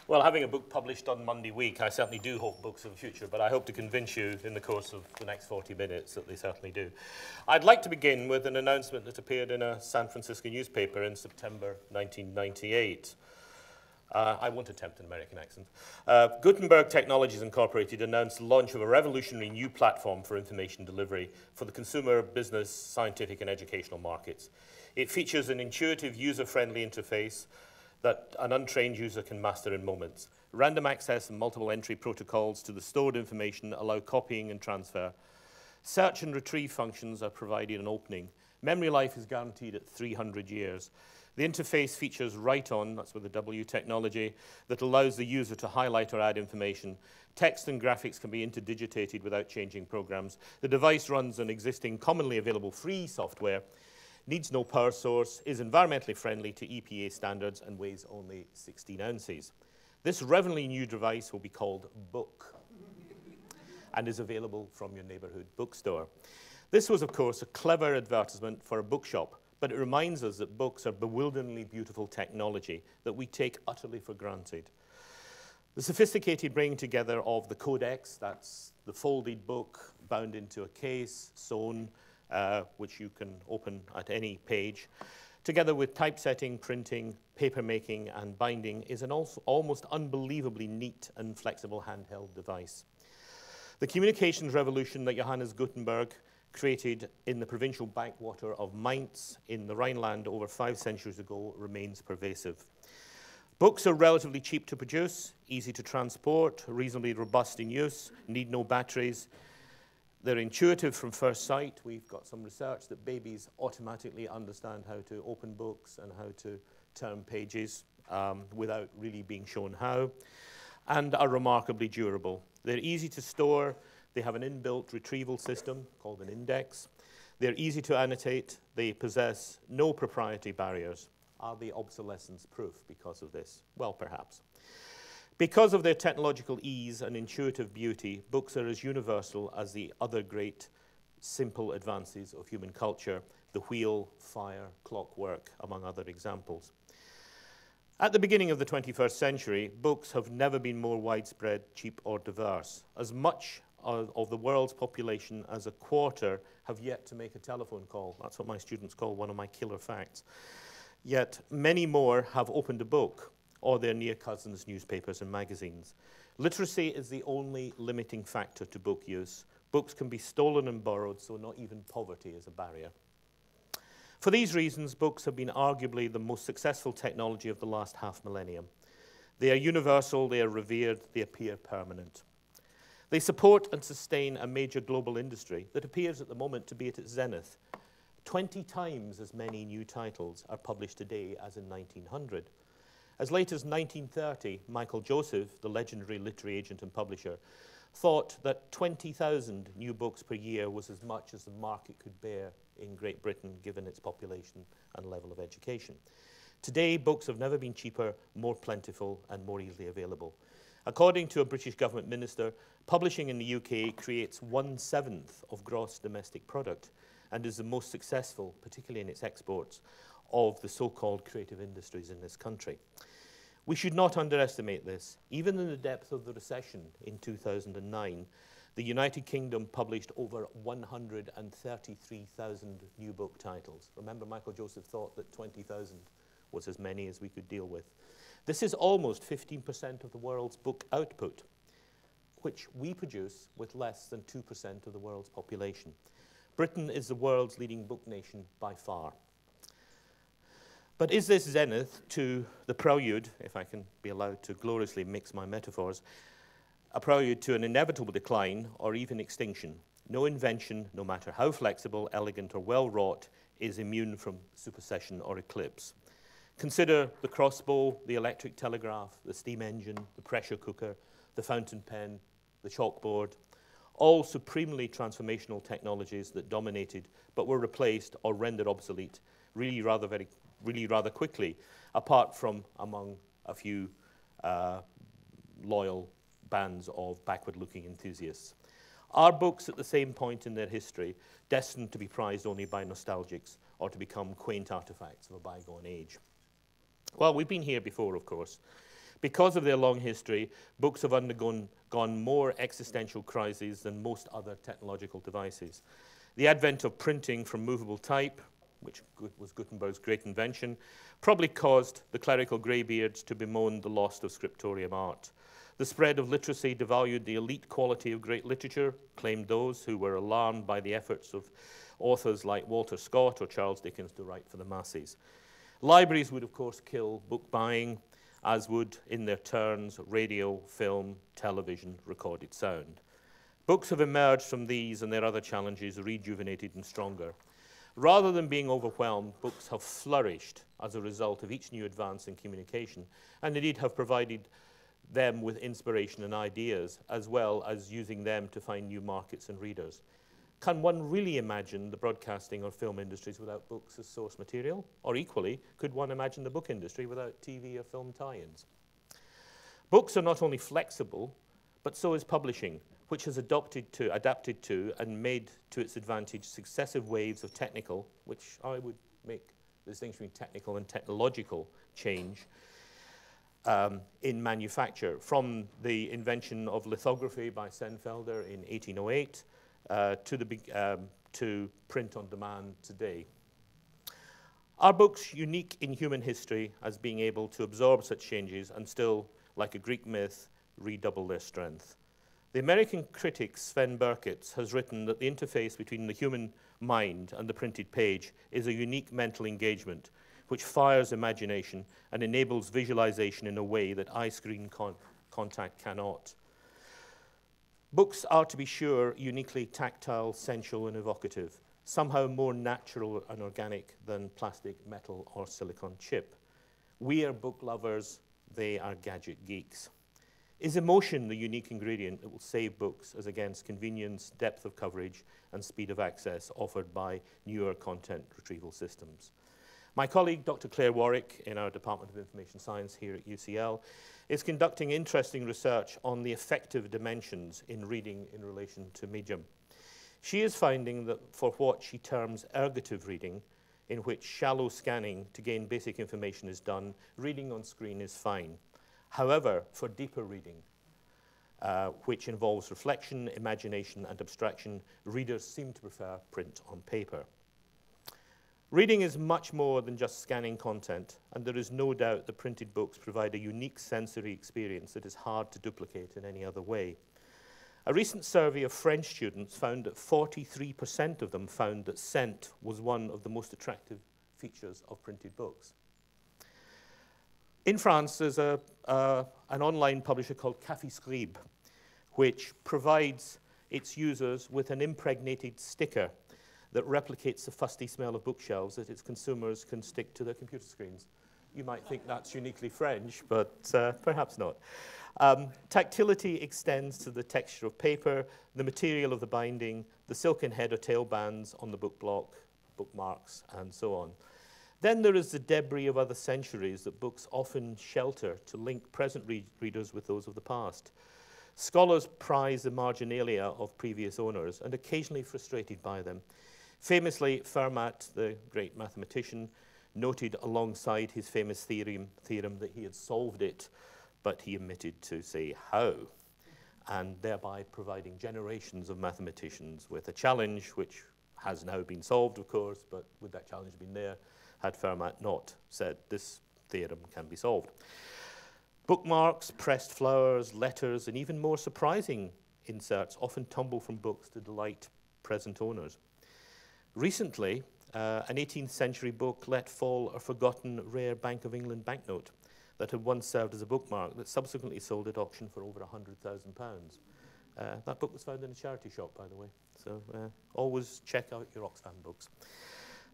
Well, having a book published on Monday week, I certainly do hope books of the future, but I hope to convince you in the course of the next 40 minutes that they certainly do. I'd like to begin with an announcement that appeared in a San Francisco newspaper in September 1998. I won't attempt an American accent. Gutenberg Technologies Incorporated announced the launch of a revolutionary new platform for information delivery for the consumer, business, scientific, and educational markets. It features an intuitive, user-friendly interface that an untrained user can master in moments. Random access and multiple entry protocols to the stored information allow copying and transfer. Search and retrieve functions are provided in opening. Memory life is guaranteed at 300 years. The interface features write-on, that's with the W technology, that allows the user to highlight or add information. Text and graphics can be interdigitated without changing programs. The device runs on existing commonly available free software, needs no power source, is environmentally friendly to EPA standards, and weighs only 16 ounces. This revolutionary new device will be called Book and is available from your neighborhood bookstore. This was, of course, a clever advertisement for a bookshop, but it reminds us that books are bewilderingly beautiful technology that we take utterly for granted. The sophisticated bringing together of the codex, that's the folded book bound into a case, sewn, which you can open at any page, together with typesetting, printing, paper making, and binding, is an almost unbelievably neat and flexible handheld device. The communications revolution that Johannes Gutenberg created in the provincial backwater of Mainz in the Rhineland over 5 centuries ago remains pervasive. Books are relatively cheap to produce, easy to transport, reasonably robust in use, need no batteries. They're intuitive from first sight. We've got some research that babies automatically understand how to open books and how to turn pages without really being shown how, and are remarkably durable. They're easy to store. They have an inbuilt retrieval system called an index. They're easy to annotate. They possess no proprietary barriers. Are they obsolescence proof because of this? Well, perhaps. Because of their technological ease and intuitive beauty, books are as universal as the other great simple advances of human culture, the wheel, fire, clockwork, among other examples. At the beginning of the 21st century, books have never been more widespread, cheap, or diverse. As much of the world's population as a quarter have yet to make a telephone call. That's what my students call one of my killer facts. Yet many more have opened a book, or their near cousins' newspapers and magazines. Literacy is the only limiting factor to book use. Books can be stolen and borrowed, so not even poverty is a barrier. For these reasons, books have been arguably the most successful technology of the last half millennium. They are universal, they are revered, they appear permanent. They support and sustain a major global industry that appears at the moment to be at its zenith. 20 times as many new titles are published today as in 1900. As late as 1930, Michael Joseph, the legendary literary agent and publisher, thought that 20,000 new books per year was as much as the market could bear in Great Britain, given its population and level of education. Today, books have never been cheaper, more plentiful, and more easily available. According to a British government minister, publishing in the UK creates 1/7 of gross domestic product and is the most successful, particularly in its exports, of the so-called creative industries in this country. We should not underestimate this. Even in the depth of the recession in 2009, the United Kingdom published over 133,000 new book titles. Remember, Michael Joseph thought that 20,000 was as many as we could deal with. This is almost 15% of the world's book output, which we produce with less than 2% of the world's population. Britain is the world's leading book nation by far. But is this zenith to the prelude, if I can be allowed to gloriously mix my metaphors, a prelude to an inevitable decline or even extinction? No invention, no matter how flexible, elegant, or well-wrought, is immune from supersession or eclipse. Consider the crossbow, the electric telegraph, the steam engine, the pressure cooker, the fountain pen, the chalkboard, all supremely transformational technologies that dominated but were replaced or rendered obsolete really rather quickly, apart from among a few loyal bands of backward-looking enthusiasts. Are books at the same point in their history destined to be prized only by nostalgics or to become quaint artifacts of a bygone age? Well, we've been here before, of course. Because of their long history, books have undergone more existential crises than most other technological devices. The advent of printing from movable type, which was Gutenberg's great invention, probably caused the clerical greybeards to bemoan the loss of scriptorium art. The spread of literacy devalued the elite quality of great literature, claimed those who were alarmed by the efforts of authors like Walter Scott or Charles Dickens to write for the masses. Libraries would, of course, kill book buying, as would, in their turns, radio, film, television, recorded sound. Books have emerged from these and their other challenges rejuvenated and stronger. Rather than being overwhelmed, books have flourished as a result of each new advance in communication, and indeed have provided them with inspiration and ideas, as well as using them to find new markets and readers. Can one really imagine the broadcasting or film industries without books as source material? Or equally, could one imagine the book industry without TV or film tie-ins? Books are not only flexible, but so is publishing, which has adapted to and made to its advantage successive waves of technical, which I would make the distinction between technical and technological change in manufacture, from the invention of lithography by Senfelder in 1808 to print on demand today. Are books unique in human history as being able to absorb such changes and still, like a Greek myth, redouble their strength? The American critic Sven Berkitz has written that the interface between the human mind and the printed page is a unique mental engagement which fires imagination and enables visualization in a way that eye-screen contact cannot. Books are, to be sure, uniquely tactile, sensual, and evocative, somehow more natural and organic than plastic, metal, or silicon chip. We are book lovers, they are gadget geeks. Is emotion the unique ingredient that will save books as against convenience, depth of coverage, and speed of access offered by newer content retrieval systems? My colleague, Dr. Claire Warwick, in our Department of Information Science here at UCL, is conducting interesting research on the effective dimensions in reading in relation to medium. She is finding that for what she terms ergative reading, in which shallow scanning to gain basic information is done, reading on screen is fine. However, for deeper reading, which involves reflection, imagination, and abstraction, readers seem to prefer print on paper. Reading is much more than just scanning content, and there is no doubt that printed books provide a unique sensory experience that is hard to duplicate in any other way. A recent survey of French students found that 43% of them found that scent was one of the most attractive features of printed books. In France, there's an online publisher called Café Scribe, which provides its users with an impregnated sticker that replicates the fusty smell of bookshelves that its consumers can stick to their computer screens. You might think that's uniquely French, but perhaps not. Tactility extends to the texture of paper, the material of the binding, the silken head or tail bands on the book block, bookmarks, and so on. Then there is the debris of other centuries that books often shelter to link present readers with those of the past. Scholars prize the marginalia of previous owners and occasionally frustrated by them. Famously, Fermat, the great mathematician, noted alongside his famous theorem that he had solved it, but he omitted to say how, and thereby providing generations of mathematicians with a challenge which has now been solved, of course, but would that challenge have been there had Fermat not said this theorem can be solved. Bookmarks, pressed flowers, letters, and even more surprising inserts often tumble from books to delight present owners. Recently, an 18th century book let fall a forgotten rare Bank of England banknote that had once served as a bookmark that subsequently sold at auction for over £100,000. That book was found in a charity shop, by the way, so always check out your Oxfam books.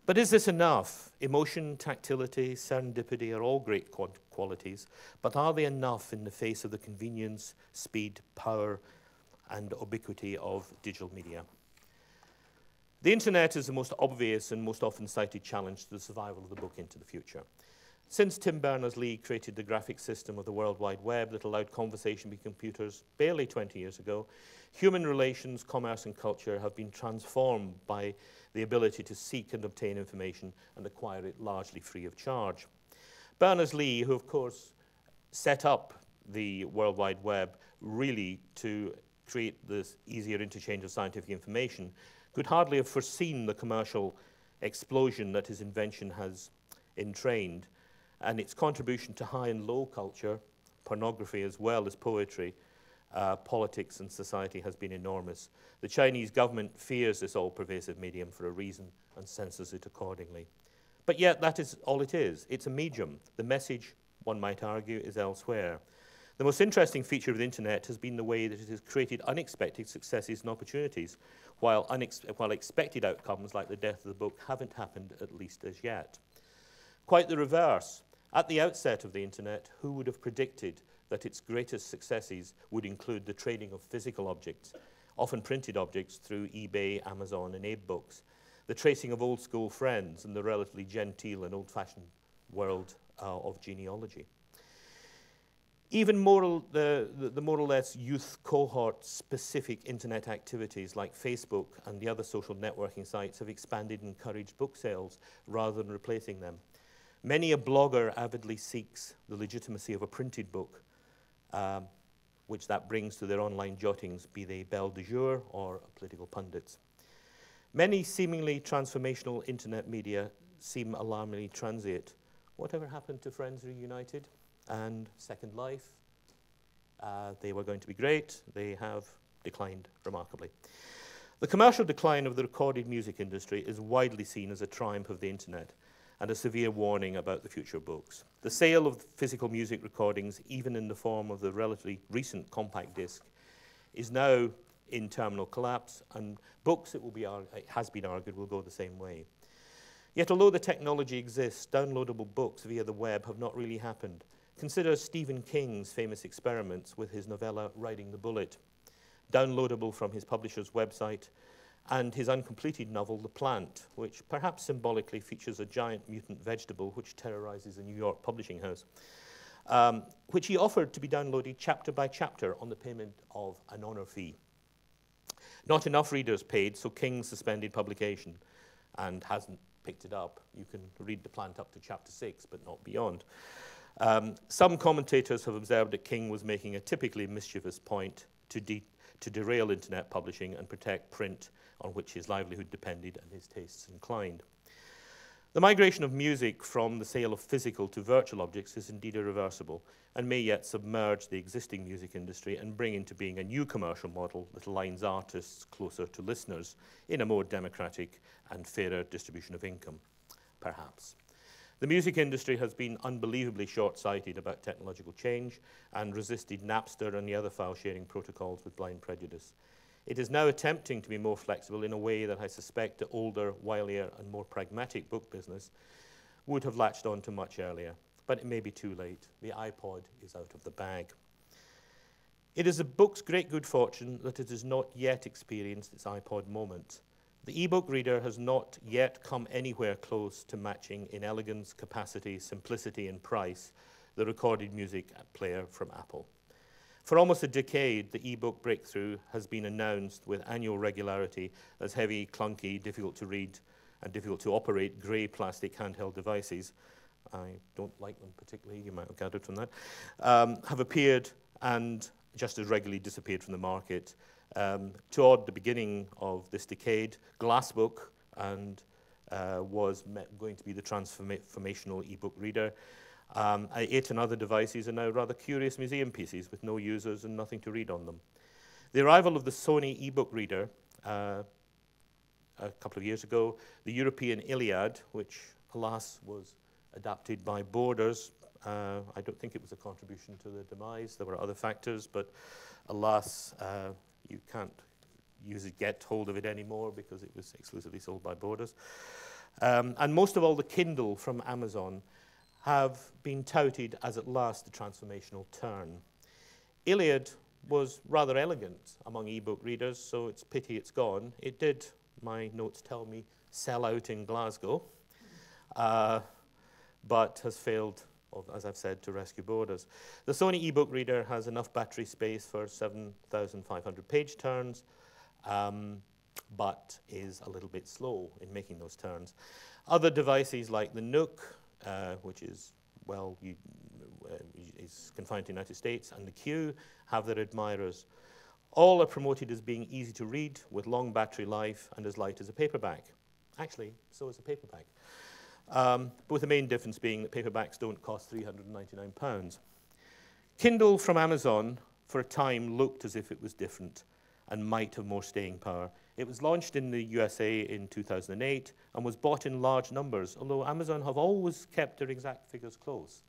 But is this enough? Emotion, tactility, serendipity are all great qualities, but are they enough in the face of the convenience, speed, power, and ubiquity of digital media? The internet is the most obvious and most often cited challenge to the survival of the book into the future. Since Tim Berners-Lee created the graphic system of the World Wide Web that allowed conversation between computers barely 20 years ago, human relations, commerce, and culture have been transformed by the ability to seek and obtain information and acquire it largely free of charge. Berners-Lee, who of course set up the World Wide Web really to create this easier interchange of scientific information, could hardly have foreseen the commercial explosion that his invention has entrained, and its contribution to high and low culture, pornography as well as poetry, politics and society has been enormous. The Chinese government fears this all-pervasive medium for a reason and censors it accordingly. But yet that is all it is. It's a medium. The message, one might argue, is elsewhere. The most interesting feature of the internet has been the way that it has created unexpected successes and opportunities, while expected outcomes like the death of the book haven't happened, at least as yet. Quite the reverse. At the outset of the internet, who would have predicted that its greatest successes would include the trading of physical objects, often printed objects through eBay, Amazon, and Abe Books, the tracing of old school friends in the relatively genteel and old-fashioned world of genealogy. Even the more or less youth cohort-specific internet activities like Facebook and the other social networking sites have expanded and encouraged book sales rather than replacing them. Many a blogger avidly seeks the legitimacy of a printed book, which that brings to their online jottings, be they belle de jour or political pundits. Many seemingly transformational internet media seem alarmingly transient. Whatever happened to Friends Reunited and Second Life? They were going to be great. They have declined remarkably. The commercial decline of the recorded music industry is widely seen as a triumph of the internet and a severe warning about the future of books. The sale of physical music recordings, even in the form of the relatively recent compact disc, is now in terminal collapse, and books, it has been argued, will go the same way. Yet although the technology exists, downloadable books via the web have not really happened. Consider Stephen King's famous experiments with his novella Riding the Bullet, downloadable from his publisher's website, and his uncompleted novel The Plant, which perhaps symbolically features a giant mutant vegetable which terrorizes a New York publishing house, which he offered to be downloaded chapter by chapter on the payment of an honor fee. Not enough readers paid, so King suspended publication and hasn't picked it up. You can read The Plant up to chapter 6, but not beyond. Some commentators have observed that King was making a typically mischievous point to derail internet publishing and protect print, on which his livelihood depended and his tastes inclined. The migration of music from the sale of physical to virtual objects is indeed irreversible and may yet submerge the existing music industry and bring into being a new commercial model that aligns artists closer to listeners in a more democratic and fairer distribution of income, perhaps. The music industry has been unbelievably short-sighted about technological change and resisted Napster and the other file-sharing protocols with blind prejudice. It is now attempting to be more flexible in a way that I suspect the older, wilier, and more pragmatic book business would have latched on to much earlier. But it may be too late. The iPod is out of the bag. It is a book's great good fortune that it has not yet experienced its iPod moment. The e-book reader has not yet come anywhere close to matching in elegance, capacity, simplicity, and price the recorded music player from Apple. For almost a decade, the e-book breakthrough has been announced with annual regularity as heavy, clunky, difficult to read, and difficult to operate grey plastic handheld devices, I don't like them particularly, you might have gathered from that, have appeared and just as regularly disappeared from the market. Toward the beginning of this decade, Glassbook was going to be the transformational e-book reader. 8 and other devices are now rather curious museum pieces with no users and nothing to read on them. The arrival of the Sony e-book reader a couple of years ago, the European Iliad, which alas was adapted by Borders. I don't think it was a contribution to the demise. There were other factors, but alas, you can't get hold of it anymore because it was exclusively sold by Borders. And most of all, the Kindle from Amazon have been touted as at last the transformational turn. Iliad was rather elegant among e-book readers, so it's pity it's gone. It did, my notes tell me, sell out in Glasgow, but has failed, as I've said, to rescue Borders. The Sony e-book reader has enough battery space for 7,500 page turns, but is a little bit slow in making those turns. Other devices like the Nook, which is is confined to the United States, and the Q have their admirers. All are promoted as being easy to read, with long battery life, and as light as a paperback. Actually, so is a paperback. With the main difference being that paperbacks don't cost £399. Kindle from Amazon, for a time, looked as if it was different and might have more staying power. It was launched in the USA in 2008 and was bought in large numbers, although Amazon have always kept their exact figures close.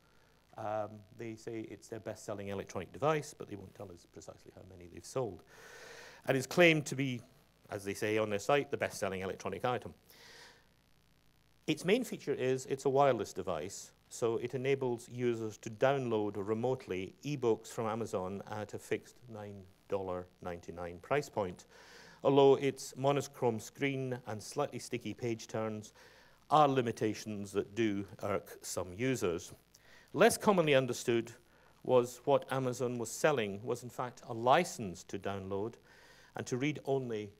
They say it's their best-selling electronic device, but they won't tell us precisely how many they've sold. And is claimed to be, as they say on their site, the best-selling electronic item. Its main feature is it's a wireless device, so it enables users to download remotely ebooks from Amazon at a fixed $9.99 price point, although its monochrome screen and slightly sticky page turns are limitations that do irk some users. Less commonly understood was what Amazon was selling was in fact a license to download and to read only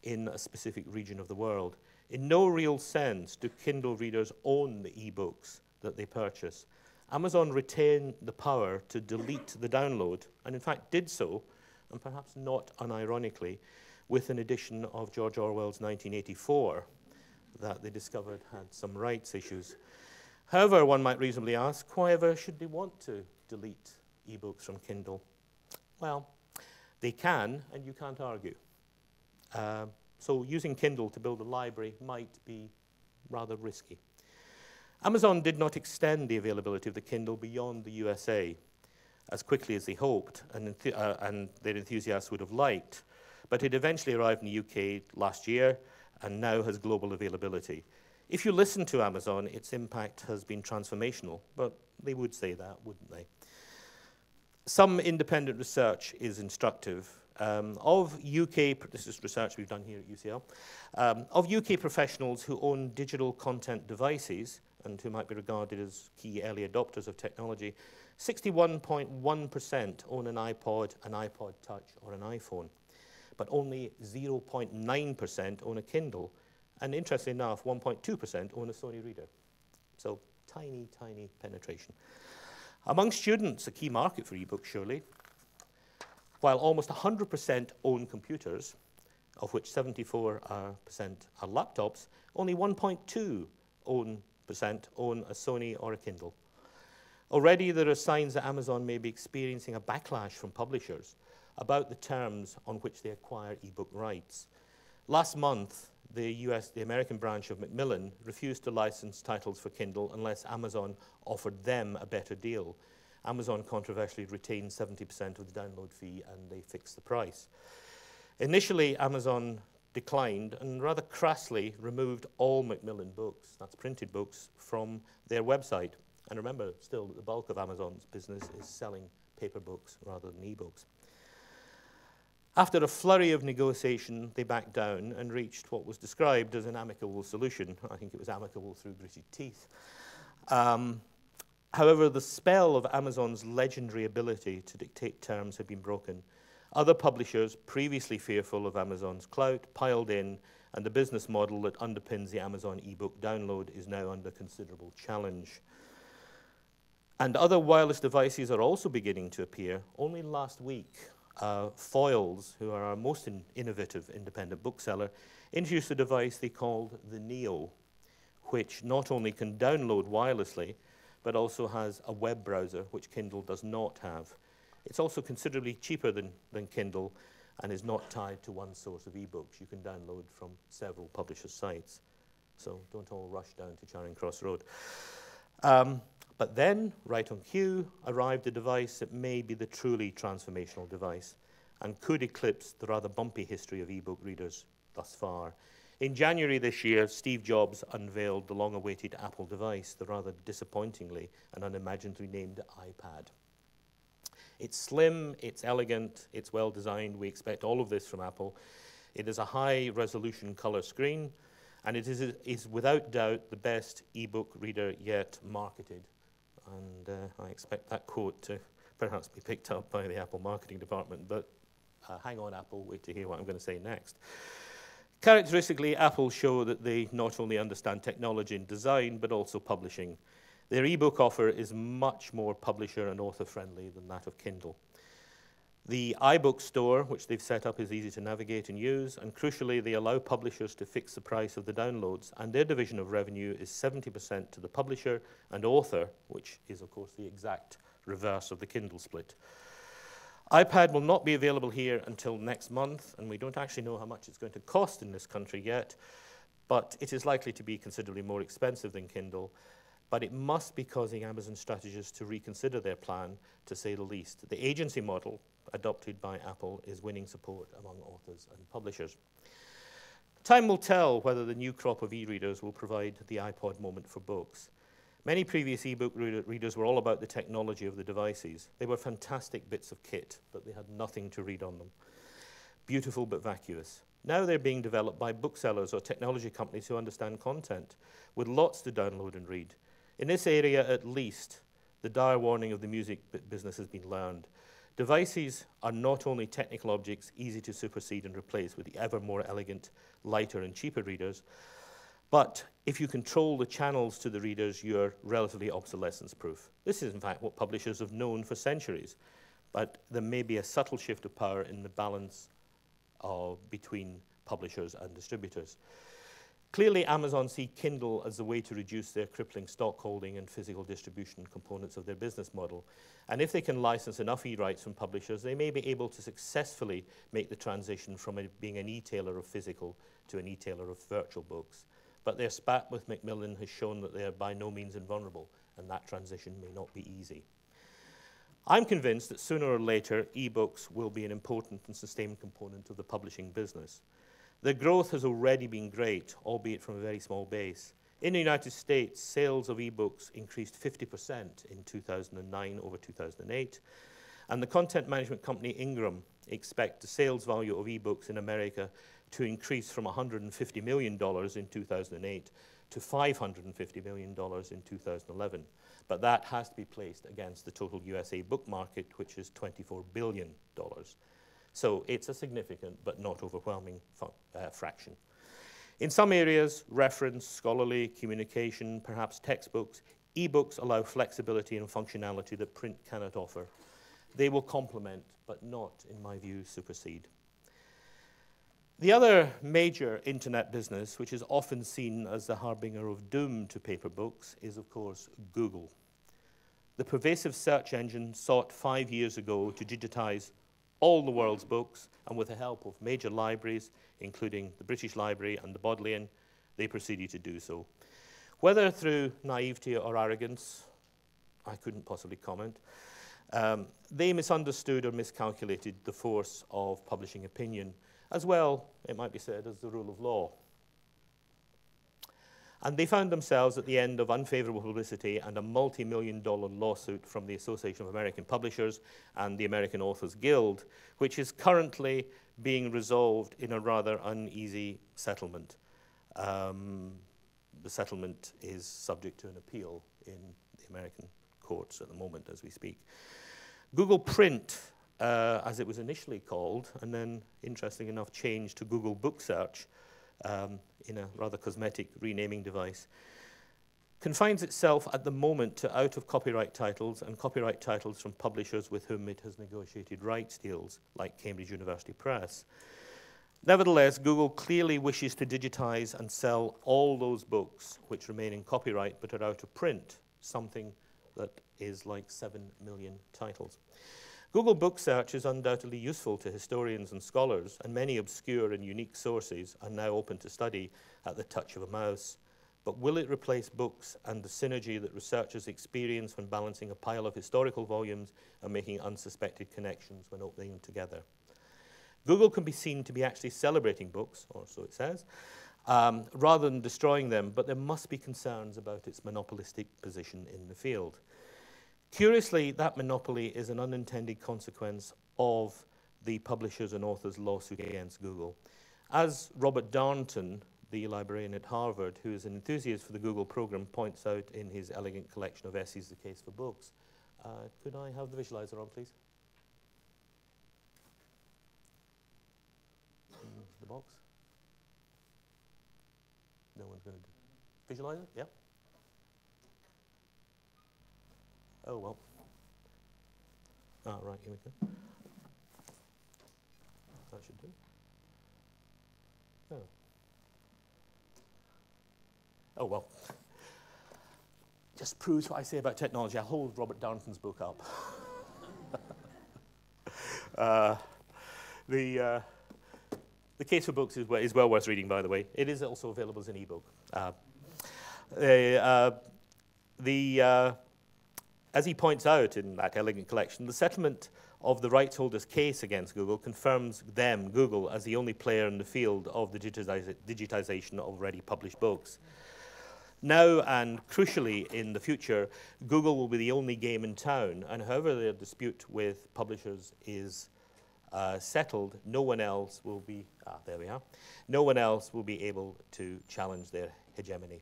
in a specific region of the world. In no real sense do Kindle readers own the ebooks that they purchase. Amazon retained the power to delete the download, and in fact did so, and perhaps not unironically, with an edition of George Orwell's 1984 that they discovered had some rights issues. However, one might reasonably ask, why ever should they want to delete ebooks from Kindle? Well, they can, and you can't argue. So using Kindle to build a library might be rather risky. Amazon did not extend the availability of the Kindle beyond the USA as quickly as they hoped and their enthusiasts would have liked, but it eventually arrived in the UK last year and now has global availability. If you listen to Amazon, its impact has been transformational, but they would say that, wouldn't they? Some independent research is instructive. This is research we've done here at UCL, of UK professionals who own digital content devices and who might be regarded as key early adopters of technology, 61.1% own an iPod, an iPod Touch, or an iPhone, but only 0.9% own a Kindle, and interestingly enough, 1.2% own a Sony reader. So tiny, tiny penetration. Among students, a key market for ebooks, surely, while almost 100% own computers, of which 74% are laptops, only 1.2% own a Sony or a Kindle. Already there are signs that Amazon may be experiencing a backlash from publishers about the terms on which they acquire ebook rights. Last month, the American branch of Macmillan refused to license titles for Kindle unless Amazon offered them a better deal. Amazon controversially retained 70% of the download fee and they fixed the price. Initially, Amazon declined and rather crassly removed all Macmillan books, that's printed books, from their website. And remember still that the bulk of Amazon's business is selling paper books rather than ebooks. After a flurry of negotiation, they backed down and reached what was described as an amicable solution. I think it was amicable through gritted teeth. However, the spell of Amazon's legendary ability to dictate terms had been broken. Other publishers, previously fearful of Amazon's clout, piled in, and the business model that underpins the Amazon ebook download is now under considerable challenge. And other wireless devices are also beginning to appear. Only last week, Foyles, who are our most innovative independent bookseller, introduced a device they called the Neo, which not only can download wirelessly, but also has a web browser, which Kindle does not have. It's also considerably cheaper than Kindle and is not tied to one source of ebooks. You can download from several publishers' sites. So don't all rush down to Charing Cross Road. But then, right on cue, arrived a device that may be the truly transformational device and could eclipse the rather bumpy history of ebook readers thus far. In January this year, Steve Jobs unveiled the long-awaited Apple device, the rather disappointingly and unimaginably named iPad. It's slim, it's elegant, it's well-designed. We expect all of this from Apple. It is a high-resolution color screen, and it is without doubt the best ebook reader yet marketed. And I expect that quote to perhaps be picked up by the Apple marketing department, but hang on, Apple, wait to hear what I'm going to say next. Characteristically, Apple show that they not only understand technology and design, but also publishing. Their ebook offer is much more publisher and author friendly than that of Kindle. The iBook store, which they've set up, is easy to navigate and use, and crucially, they allow publishers to fix the price of the downloads, and their division of revenue is 70% to the publisher and author, which is, of course, the exact reverse of the Kindle split. iPad will not be available here until next month, and we don't actually know how much it's going to cost in this country yet, but it is likely to be considerably more expensive than Kindle, but it must be causing Amazon strategists to reconsider their plan, to say the least. The agency model adopted by Apple is winning support among authors and publishers. Time will tell whether the new crop of e-readers will provide the iPod moment for books. Many previous e-book readers were all about the technology of the devices. They were fantastic bits of kit, but they had nothing to read on them. Beautiful but vacuous. Now they're being developed by booksellers or technology companies who understand content, with lots to download and read. In this area, at least, the dire warning of the music business has been learned. Devices are not only technical objects easy to supersede and replace with the ever more elegant, lighter and cheaper readers, but if you control the channels to the readers, you're relatively obsolescence-proof. This is, in fact, what publishers have known for centuries, but there may be a subtle shift of power in the balance between publishers and distributors. Clearly, Amazon see Kindle as a way to reduce their crippling stockholding and physical distribution components of their business model. And if they can license enough e-rights from publishers, they may be able to successfully make the transition from being an e-tailer of physical to an e-tailer of virtual books. But their spat with Macmillan has shown that they are by no means invulnerable, and that transition may not be easy. I'm convinced that sooner or later, e-books will be an important and sustained component of the publishing business. Their growth has already been great, albeit from a very small base. In the United States, sales of e-books increased 50% in 2009 over 2008, and the content management company Ingram expects the sales value of e-books in America to increase from $150 million in 2008 to $550 million in 2011. But that has to be placed against the total USA book market, which is $24 billion. So it's a significant but not overwhelming fraction. In some areas, reference, scholarly, communication, perhaps textbooks, e-books allow flexibility and functionality that print cannot offer. They will complement, but not, in my view, supersede. The other major internet business, which is often seen as the harbinger of doom to paper books, is, of course, Google. The pervasive search engine sought 5 years ago to digitize all the world's books, and with the help of major libraries, including the British Library and the Bodleian, they proceeded to do so. Whether through naivety or arrogance, I couldn't possibly comment, they misunderstood or miscalculated the force of publishing opinion, as well, it might be said, as the rule of law. And they found themselves at the end of unfavorable publicity and a multi-million-dollar lawsuit from the Association of American Publishers and the American Authors Guild, which is currently being resolved in a rather uneasy settlement. The settlement is subject to an appeal in the American courts at the moment as we speak. Google Print, as it was initially called, and then, interesting enough, changed to Google Book Search, in a rather cosmetic renaming device, confines itself at the moment to out-of-copyright titles and copyright titles from publishers with whom it has negotiated rights deals, like Cambridge University Press. Nevertheless, Google clearly wishes to digitize and sell all those books which remain in copyright but are out of print, something that is like 7 million titles. Google Book Search is undoubtedly useful to historians and scholars, and many obscure and unique sources are now open to study at the touch of a mouse. But will it replace books and the synergy that researchers experience when balancing a pile of historical volumes and making unsuspected connections when opening them together? Google can be seen to be actually celebrating books, or so it says, rather than destroying them, but there must be concerns about its monopolistic position in the field. Curiously, that monopoly is an unintended consequence of the publishers and authors' lawsuit against Google. As Robert Darnton, the librarian at Harvard, who is an enthusiast for the Google program, points out in his elegant collection of essays, The Case for Books. Could I have the visualizer on, please? The box? No one's going to do. Visualizer? Yeah. Oh, well. Ah, right, here we go. That should do. Oh. Oh, well. Just proves what I say about technology. I'll hold Robert Darnton's book up. The case for books is well worth reading, by the way. It is also available as an ebook. As he points out in that elegant collection, the settlement of the rights holder's case against Google confirms them, Google, as the only player in the field of the digitization of already published books. Now, and crucially in the future, Google will be the only game in town, and however their dispute with publishers is settled, no one else will be, there we are, no one else will be able to challenge their hegemony.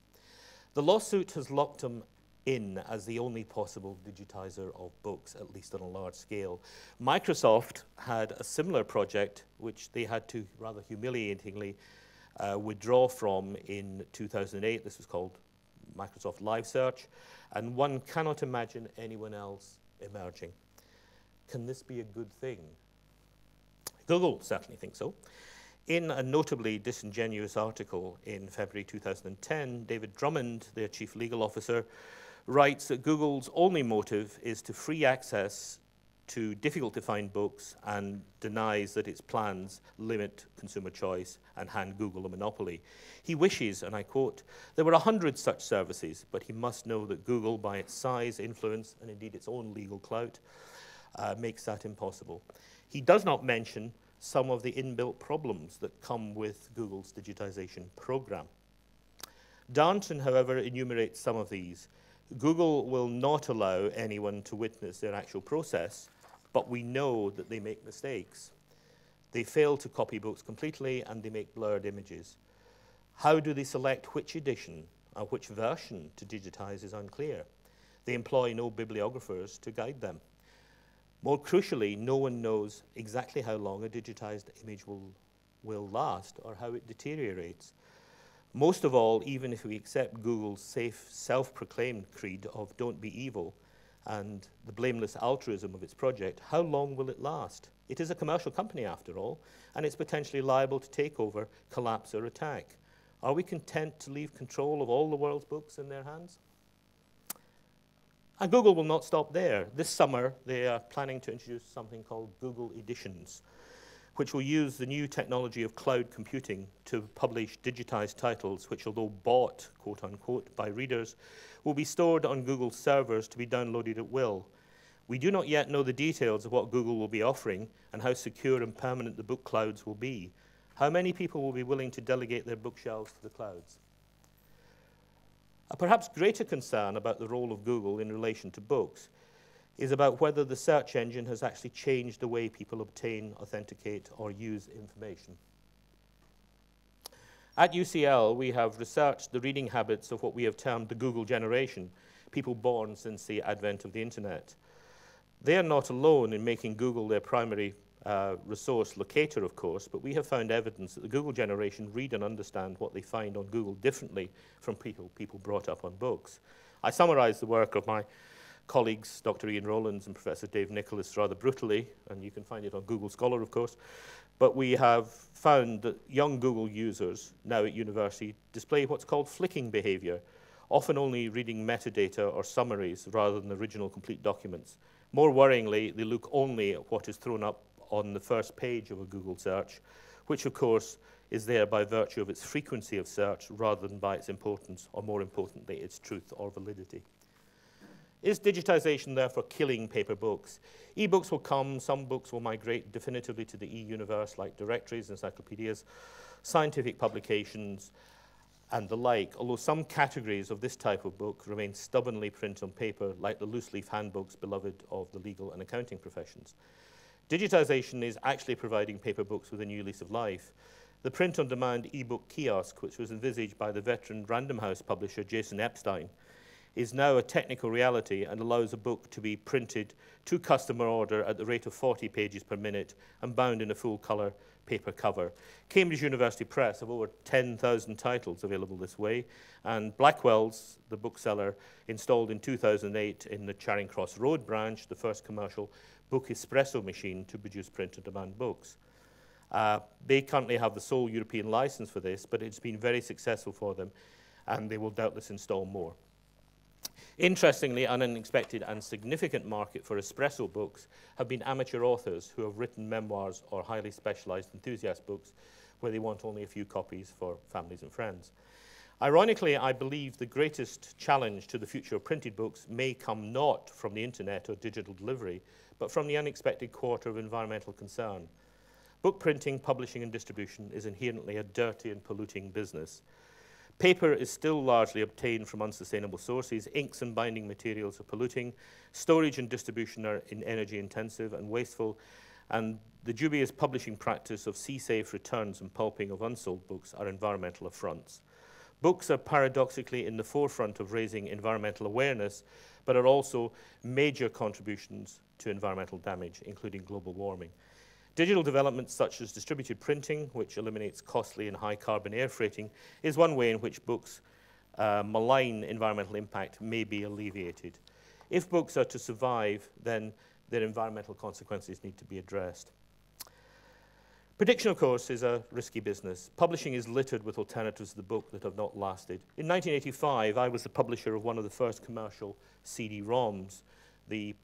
The lawsuit has locked them in as the only possible digitizer of books, at least on a large scale. Microsoft had a similar project, which they had to rather humiliatingly withdraw from in 2008. This was called Microsoft Live Search, and one cannot imagine anyone else emerging. Can this be a good thing? Google certainly thinks so. In a notably disingenuous article in February 2010, David Drummond, their chief legal officer, writes that Google's only motive is to free access to difficult-to-find books and denies that its plans limit consumer choice and hand Google a monopoly. He wishes, and I quote, there were 100 such services, but he must know that Google, by its size, influence, and indeed its own legal clout, makes that impossible. He does not mention some of the inbuilt problems that come with Google's digitization program. Darnton, however, enumerates some of these. Google will not allow anyone to witness their actual process, but we know that they make mistakes. They fail to copy books completely, and they make blurred images. How do they select which edition or which version to digitize is unclear. They employ no bibliographers to guide them. More crucially, no one knows exactly how long a digitized image will last or how it deteriorates. Most of all, even if we accept Google's safe, self-proclaimed creed of don't be evil and the blameless altruism of its project, how long will it last? It is a commercial company, after all, and it's potentially liable to take over, collapse, or attack. Are we content to leave control of all the world's books in their hands? And Google will not stop there. This summer, they are planning to introduce something called Google Editions, which will use the new technology of cloud computing to publish digitized titles, which, although bought, quote unquote, by readers, will be stored on Google's servers to be downloaded at will. We do not yet know the details of what Google will be offering and how secure and permanent the book clouds will be. How many people will be willing to delegate their bookshelves to the clouds? A perhaps greater concern about the role of Google in relation to books is about whether the search engine has actually changed the way people obtain, authenticate, or use information. At UCL, we have researched the reading habits of what we have termed the Google generation, people born since the advent of the internet. They are not alone in making Google their primary resource locator, of course, but we have found evidence that the Google generation read and understand what they find on Google differently from people brought up on books. I summarize the work of my colleagues, Dr. Iain Rowlands and Professor Dave Nicholas, rather brutally, and you can find it on Google Scholar, of course, but we have found that young Google users, now at university, display what's called flicking behavior, often only reading metadata or summaries rather than original complete documents. More worryingly, they look only at what is thrown up on the first page of a Google search, which of course is there by virtue of its frequency of search rather than by its importance, or more importantly, its truth or validity. Is digitization therefore killing paper books? E-books will come, some books will migrate definitively to the e-universe, like directories, encyclopedias, scientific publications, and the like, although some categories of this type of book remain stubbornly print on paper, like the loose-leaf handbooks beloved of the legal and accounting professions. Digitization is actually providing paper books with a new lease of life. The print-on-demand e-book kiosk, which was envisaged by the veteran Random House publisher Jason Epstein, is now a technical reality and allows a book to be printed to customer order at the rate of 40 pages per minute and bound in a full-colour paper cover. Cambridge University Press have over 10,000 titles available this way, and Blackwell's, the bookseller, installed in 2008 in the Charing Cross Road branch the first commercial book espresso machine to produce print-on-demand books. They currently have the sole European license for this, but it's been very successful for them, and they will doubtless install more. Interestingly, an unexpected and significant market for espresso books have been amateur authors who have written memoirs or highly specialized enthusiast books where they want only a few copies for families and friends. Ironically, I believe the greatest challenge to the future of printed books may come not from the internet or digital delivery, but from the unexpected quarter of environmental concern. Book printing, publishing, and distribution is inherently a dirty and polluting business. Paper is still largely obtained from unsustainable sources. Inks and binding materials are polluting. Storage and distribution are energy intensive and wasteful. And the dubious publishing practice of sea-safe returns and pulping of unsold books are environmental affronts. Books are paradoxically in the forefront of raising environmental awareness, but are also major contributions to environmental damage, including global warming. Digital developments such as distributed printing, which eliminates costly and high-carbon air freighting, is one way in which books' malign environmental impact may be alleviated. If books are to survive, then their environmental consequences need to be addressed. Prediction, of course, is a risky business. Publishing is littered with alternatives to the book that have not lasted. In 1985, I was the publisher of one of the first commercial CD-ROMs, the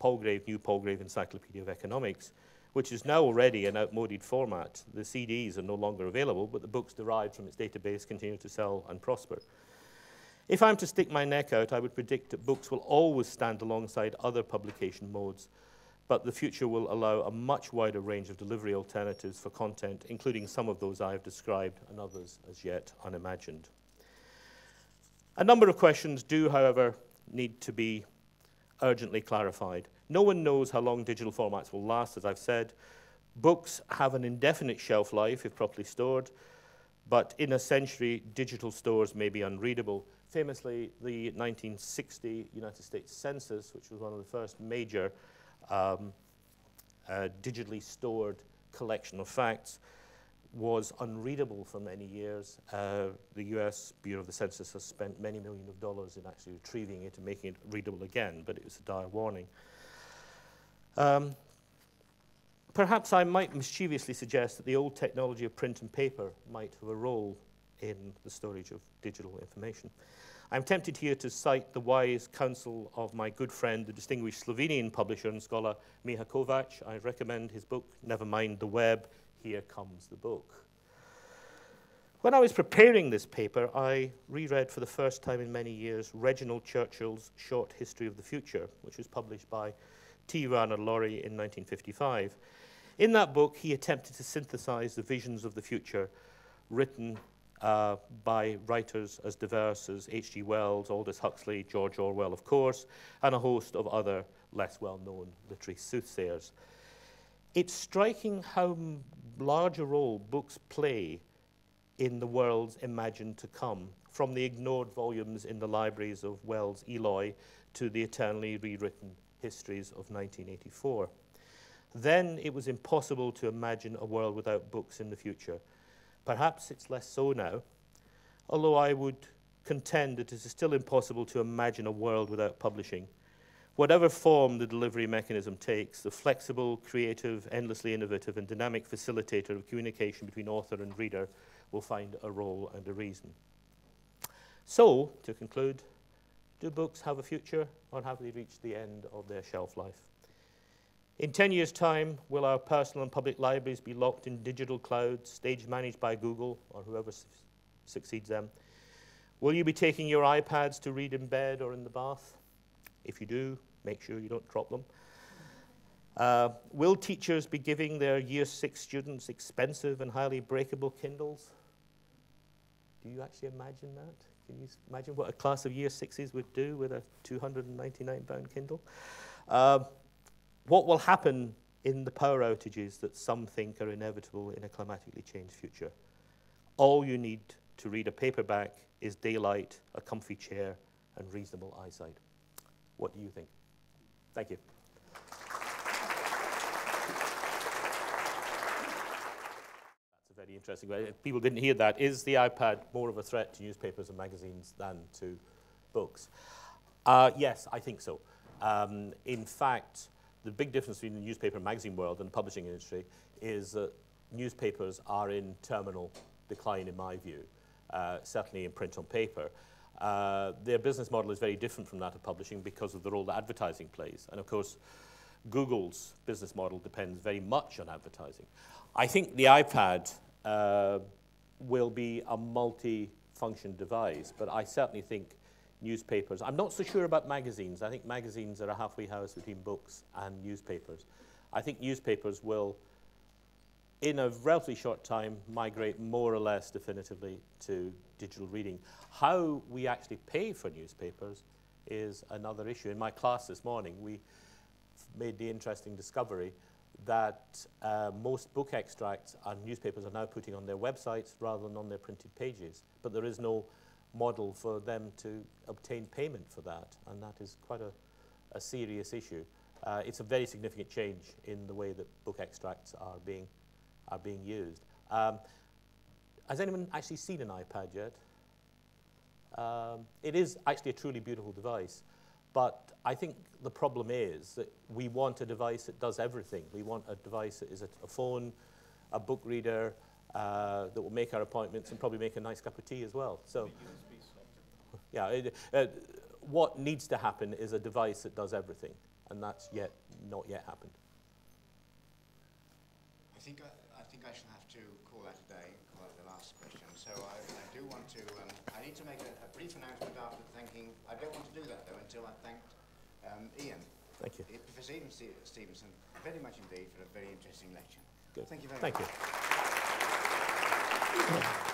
New Palgrave Encyclopedia of Economics, which is now already an outmoded format. The CDs are no longer available, but the books derived from its database continue to sell and prosper. If I'm to stick my neck out, I would predict that books will always stand alongside other publication modes, but the future will allow a much wider range of delivery alternatives for content, including some of those I have described and others as yet unimagined. A number of questions do, however, need to be urgently clarified. No one knows how long digital formats will last, as I've said. Books have an indefinite shelf life if properly stored, but in a century, digital stores may be unreadable. Famously, the 1960 United States Census, which was one of the first major digitally stored collection of facts, was unreadable for many years. The US Bureau of the Census has spent many millions of dollars in actually retrieving it and making it readable again, but it was a dire warning. Perhaps I might mischievously suggest that the old technology of print and paper might have a role in the storage of digital information. I'm tempted here to cite the wise counsel of my good friend, the distinguished Slovenian publisher and scholar Miha Kovac. I recommend his book, Never Mind the Web, Here Comes the Book. When I was preparing this paper, I reread for the first time in many years Reginald Churchill's Short History of the Future, which was published by T. Rana Laurie in 1955. In that book, he attempted to synthesize the visions of the future written by writers as diverse as H.G. Wells, Aldous Huxley, George Orwell, of course, and a host of other less well-known literary soothsayers. It's striking how large a role books play in the worlds imagined to come, from the ignored volumes in the libraries of Wells' Eloy to the eternally rewritten histories of 1984. Then it was impossible to imagine a world without books in the future. Perhaps it's less so now, although I would contend that it is still impossible to imagine a world without publishing. Whatever form the delivery mechanism takes, the flexible, creative, endlessly innovative, and dynamic facilitator of communication between author and reader will find a role and a reason. So, to conclude, do books have a future, or have they reached the end of their shelf life? In 10 years' time, will our personal and public libraries be locked in digital clouds, stage managed by Google, or whoever succeeds them? Will you be taking your iPads to read in bed or in the bath? If you do, make sure you don't drop them. Will teachers be giving their Year 6 students expensive and highly breakable Kindles? Do you actually imagine that? Can you imagine what a class of Year 6s would do with a £299 Kindle? What will happen in the power outages that some think are inevitable in a climatically changed future? All you need to read a paperback is daylight, a comfy chair, and reasonable eyesight. What do you think? Thank you. That's a very interesting way. If people didn't hear that, is the iPad more of a threat to newspapers and magazines than to books? Yes, I think so. In fact, the big difference between the newspaper and magazine world and the publishing industry is that newspapers are in terminal decline, in my view, certainly in print on paper. Their business model is very different from that of publishing because of the role that advertising plays. And of course, Google's business model depends very much on advertising. I think the iPad will be a multi-function device, but I certainly think newspapers, I'm not so sure about magazines. I think magazines are a halfway house between books and newspapers. I think newspapers will, in a relatively short time, migrate more or less definitively to digital reading. How we actually pay for newspapers is another issue. In my class this morning, we made the interesting discovery that most book extracts and newspapers are now putting on their websites rather than on their printed pages. But there is no model for them to obtain payment for that, and that is quite a serious issue. It's a very significant change in the way that book extracts are being used. Has anyone actually seen an iPad yet? It is actually a truly beautiful device, but I think the problem is that we want a device that does everything. We want a device that is a phone, a book reader, that will make our appointments and probably make a nice cup of tea as well. So, yeah, what needs to happen is a device that does everything, and that's not yet happened. I think I shall have to call that a day, call it the last question. So I do want to, I need to make a brief announcement after thanking, I don't want to do that though until I've thanked Iain. Thank you. Professor Iain Stevenson, very much indeed for a very interesting lecture. Good. Thank you very much. Thank you.